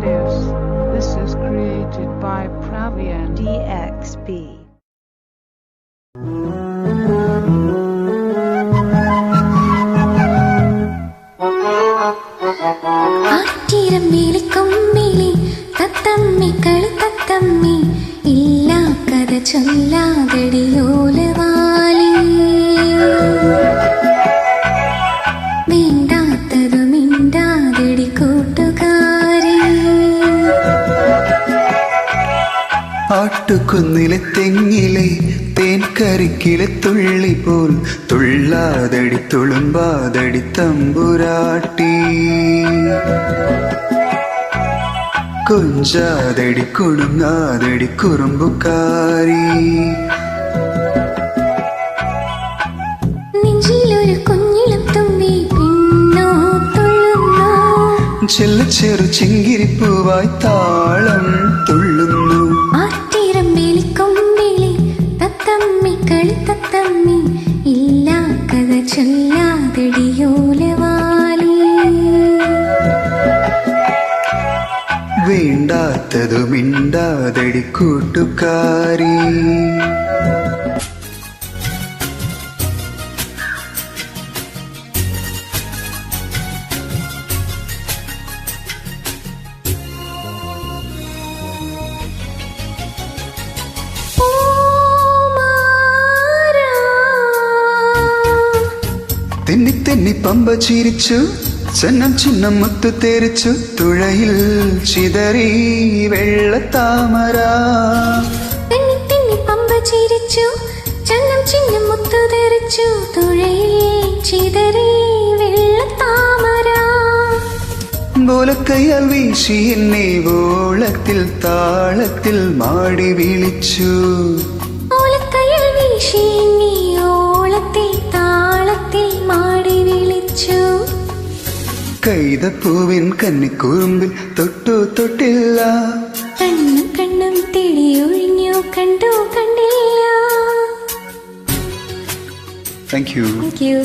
Creatives. This is created by Pravian DXP. ആറ്റിരമ്മിലി കൊമ്മിലി തത്തമ്മി കളി തത്തമ്മി ഇല്ലാ കഥ ചൊല്ലാതടിയോലവാലി വേണ്ടാത്തതു മിണ്ടാതടി കൂട്ടുകാരി ആട്ടുകുന്നിലെ തെങ്ങിലെ തേൻകരിക്കിലെ തുള്ളി പോൽ തുള്ളാതടി തുളുമ്പാതടി തമ്പുരാട്ടി കൊഞ്ചാതടി കുണുങ്ങാതടി കുറുമ്പുകാരി നെഞ്ചിലൊരു കുഞ്ഞിളം തുമ്പി പിന്നോ തുള്ളുന്നു ചെല്ലച്ചെറു ചിങ്കിരിപ്പൂവായി താളം തുള്ളുന്നു ആറ്റിരമ്പിലി കൊമ്പിലി തത്തമ്മി കളി തത്തമ്മി ഇല്ലാ കഥ ചൊല്ലാതടിയോലവാലി വേണ്ടാത്തതു മിണ്ടാതടി കൂട്ടുകാരി തെന്നി തെന്നി പമ്പ ചിരിച്ചു ചെന്നം ചിന്നം മുത്തു തെറിച്ചു തുഴയിൽ ചിതറി വെള്ളത്താമര തെന്നി തെന്നി പമ്പ ചിരിച്ചു ചെന്നം ചിന്നം മുത്തു തെറിച്ചു തുഴയിൽ ചിതറി വെള്ളത്താമര ബോലക്കയ്യാൽ വീശി എന്നെ ഓളത്തിൽ താളത്തിൽ മാടി വിളിച്ചു ഓലക്കയ്യിൽ വീശി നീ ഓളത്തിൽ താളത്തിൽ മാടി വിളിച്ചു കൈതപ്പൂവിൻ കന്നിക്കൂറുമ്പിൽ തൊട്ടു തൊട്ടില്ല കണ്ണും കണ്ണും തെളിയൊഴിഞ്ഞു കണ്ടു കണ്ടില്ല. Thank you. Thank you.